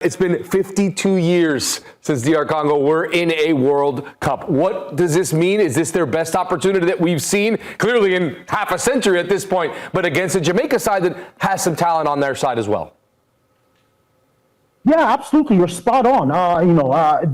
It's been 52 years since DR Congo were in a World Cup. What does this mean? Is this their best opportunity that we've seen? Clearly in half a century at this point, but against a Jamaica side that has some talent on their side as well. Yeah, absolutely. You're spot on.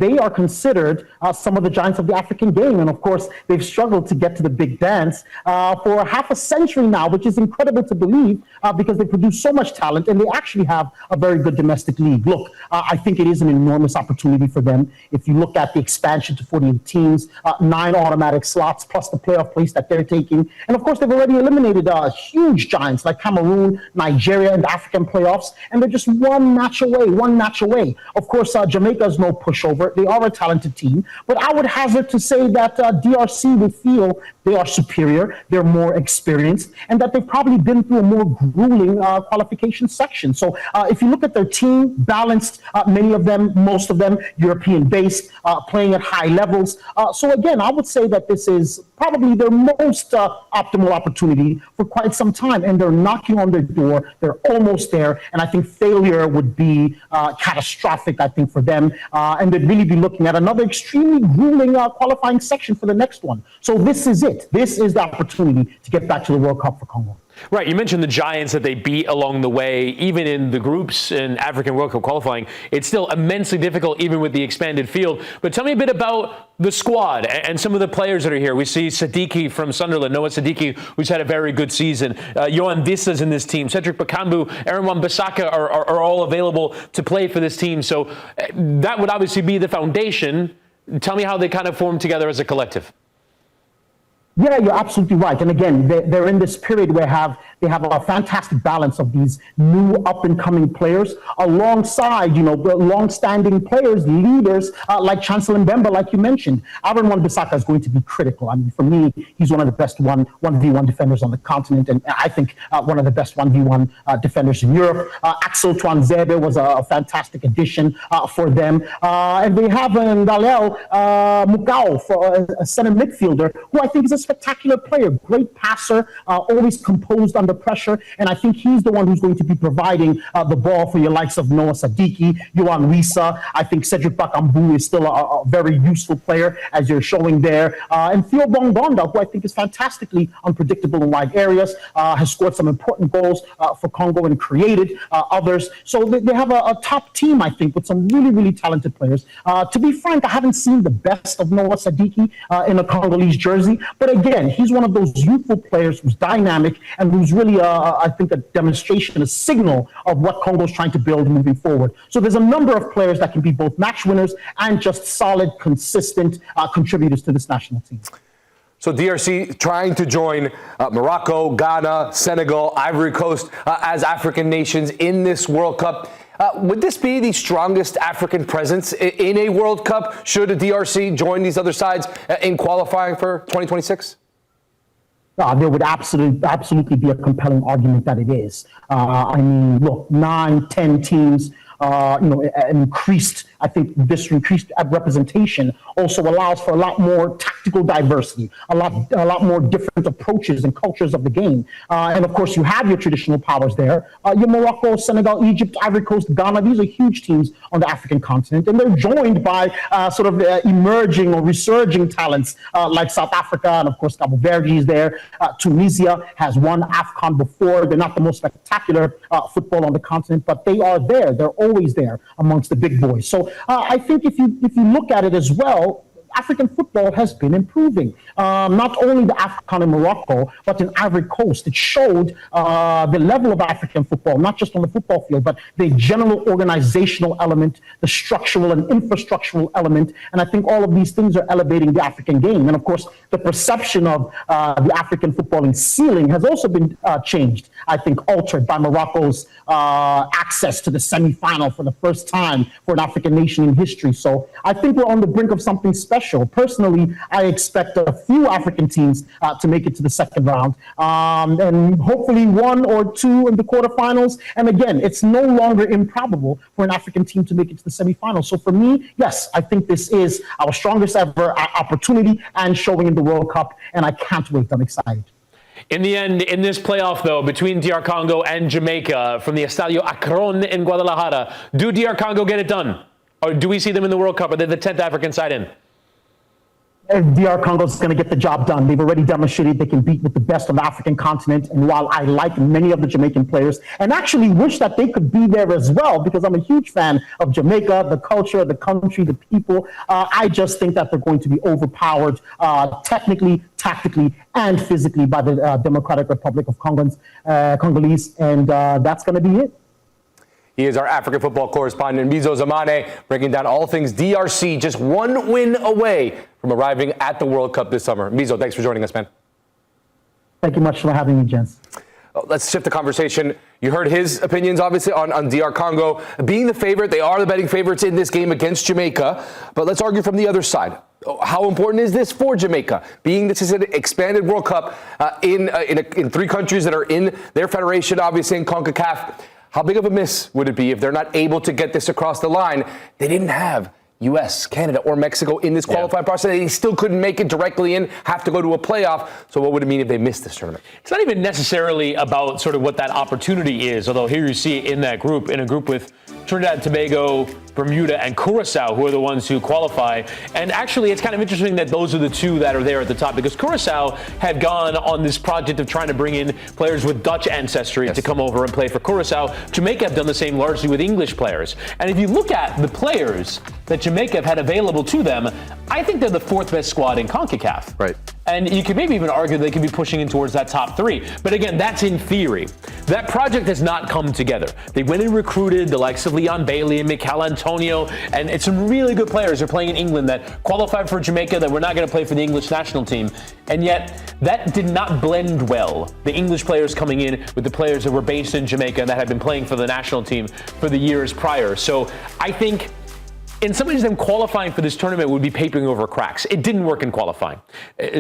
They are considered some of the giants of the African game. And of course, they've struggled to get to the big dance for half a century now, which is incredible to believe because they produce so much talent and they actually have a very good domestic league. Look, I think it is an enormous opportunity for them. If you look at the expansion to 48 teams, 9 automatic slots, plus the playoff place that they're taking. And of course, they've already eliminated huge giants like Cameroon, Nigeria in the African playoffs. And they're just one match away. Of course, Jamaica is no pushover. They are a talented team, but I would hazard to say that DRC will feel they are superior, they're more experienced, and that they've probably been through a more grueling qualification section. So if you look at their team, balanced, many of them, most of them, European-based, playing at high levels. So again, I would say that this is probably their most optimal opportunity for quite some time, and they're knocking on their door. They're almost there, and I think failure would be catastrophic, I think, for them, and they'd really be looking at another extremely grueling qualifying section for the next one. So this is it. This is the opportunity to get back to the World Cup for Congo. Right. You mentioned the giants that they beat along the way, even in the groups in African World Cup qualifying. It's still immensely difficult, even with the expanded field. But tell me a bit about the squad and some of the players that are here. We see Sadiki from Sunderland, Noah Sadiki, who's had a very good season. Yohan Vissa's in this team. Cedric Bakambu, Aaron Wan-Bissaka are all available to play for this team. So that would obviously be the foundation. Tell me how they kind of form together as a collective. Yeah, you're absolutely right. And again, they're in this period where they have a fantastic balance of these new up-and-coming players alongside, the long-standing players, leaders like Chancellor Mbemba, like you mentioned. Aaron Wan-Bissaka is going to be critical. I mean, for me, he's one of the best 1v1 defenders on the continent, and I think one of the best 1v1 defenders in Europe. Axel Tuanzebe was a fantastic addition for them. And they have Ndalel Mukau, for a center midfielder, who I think is a spectacular player, great passer, always composed under pressure, and I think he's the one who's going to be providing the ball for your likes of Noah Sadiki, Yohan Wissa. I think Cedric Bakambu is still a very useful player, as you're showing there, and Theo Bongonda, who I think is fantastically unpredictable in wide areas, has scored some important goals for Congo and created others. So they have a top team, I think, with some really, really talented players. To be frank, I haven't seen the best of Noah Sadiki in a Congolese jersey, but again, he's one of those youthful players who's dynamic and who's really, I think, a demonstration, a signal of what Congo's trying to build moving forward. So there's a number of players that can be both match winners and just solid, consistent contributors to this national team. So DRC trying to join Morocco, Ghana, Senegal, Ivory Coast as African nations in this World Cup. Would this be the strongest African presence in a World Cup? Should the DRC join these other sides in qualifying for 2026? There would absolutely be a compelling argument that it is. I mean, look, 9, 10 teams, I think this increased representation also allows for a lot more tactical diversity, a lot more different approaches and cultures of the game. And of course, you have your traditional powers there. Your Morocco, Senegal, Egypt, Ivory Coast, Ghana, these are huge teams on the African continent. And they're joined by emerging or resurging talents like South Africa, and of course, Cabo Verde is there. Tunisia has won AFCON before. They're not the most spectacular football on the continent, but they are there. They're always there amongst the big boys. So I think if you look at it as well, African football has been improving. Not only the AFCON in Morocco, but in Ivory Coast. It showed the level of African football, not just on the football field, but the general organizational element, the structural and infrastructural element. And I think all of these things are elevating the African game. And of course, the perception of the African footballing ceiling has also been changed, I think, altered by Morocco's access to the semifinal for the first time for an African nation in history. So I think we're on the brink of something special. Personally, I expect a few African teams to make it to the second round, and hopefully 1 or 2 in the quarterfinals. And again, it's no longer improbable for an African team to make it to the semifinals. So for me, yes, I think this is our strongest ever opportunity and showing in the World Cup, and I can't wait. I'm excited. In the end, in this playoff, though, between DR Congo and Jamaica from the Estadio Akron in Guadalajara, do DR Congo get it done? Or do we see them in the World Cup? Are they the 10th African side in? DR Congo is going to get the job done. They've already demonstrated they can beat with the best of the African continent. And while I like many of the Jamaican players and actually wish that they could be there as well, because I'm a huge fan of Jamaica, the culture, the country, the people, I just think that they're going to be overpowered technically, tactically, and physically by the Democratic Republic of Congolese. And that's going to be it. He is our African football correspondent, Mbizo Mzamane, breaking down all things DRC, just one win away from arriving at the World Cup this summer. Mbizo, thanks for joining us, man. Thank you much for having me, gents. Let's shift the conversation. You heard his opinions, obviously, on DR Congo. Being the favorite, they are the betting favorites in this game against Jamaica. But let's argue from the other side. How important is this for Jamaica? Being this is an expanded World Cup in 3 countries that are in their federation, obviously in Concacaf. How big of a miss would it be if they're not able to get this across the line? They didn't have U.S., Canada, or Mexico in this qualifying process. They still couldn't make it directly in, have to go to a playoff. So what would it mean if they missed this tournament? It's not even necessarily about sort of what that opportunity is, although here you see in that group, in a group with Trinidad and Tobago, Bermuda, and Curacao, who are the ones who qualify. And actually, it's kind of interesting that those are the 2 that are there at the top, because Curacao had gone on this project of trying to bring in players with Dutch ancestry to come over and play for Curacao. Jamaica have done the same largely with English players. And if you look at the players that Jamaica have had available to them, I think they're the 4th best squad in CONCACAF. Right. And you could maybe even argue they could be pushing in towards that top 3. But again, that's in theory. That project has not come together. They went and recruited the likes of Leon Bailey and Mikel Antonio, and it's some really good players are playing in England that qualified for Jamaica that were not going to play for the English national team. And yet, that did not blend well. The English players coming in with the players that were based in Jamaica and that had been playing for the national team for the years prior. So I think in some ways, them qualifying for this tournament would be papering over cracks. It didn't work in qualifying.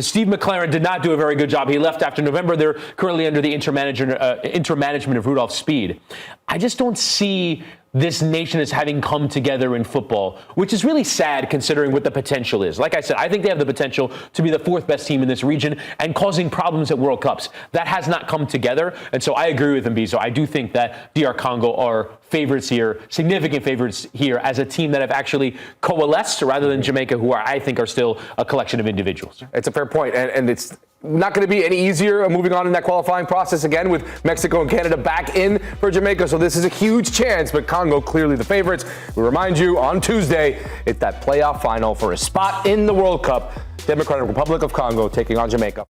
Steve McLaren did not do a very good job. He left after November. They're currently under the intermanagement of Rudolph Speed. I just don't see this nation as having come together in football, which is really sad considering what the potential is. Like I said, I think they have the potential to be the 4th best team in this region and causing problems at World Cups. That has not come together, and so I agree with Mbizo. I do think that DR Congo are favorites here, significant favorites here, as a team that have actually coalesced rather than Jamaica, who I think are still a collection of individuals. It's a fair point, and it's not going to be any easier moving on in that qualifying process again with Mexico and Canada back in for Jamaica. So this is a huge chance, but Congo clearly the favorites. We remind you on Tuesday, it's that playoff final for a spot in the World Cup. Democratic Republic of Congo taking on Jamaica.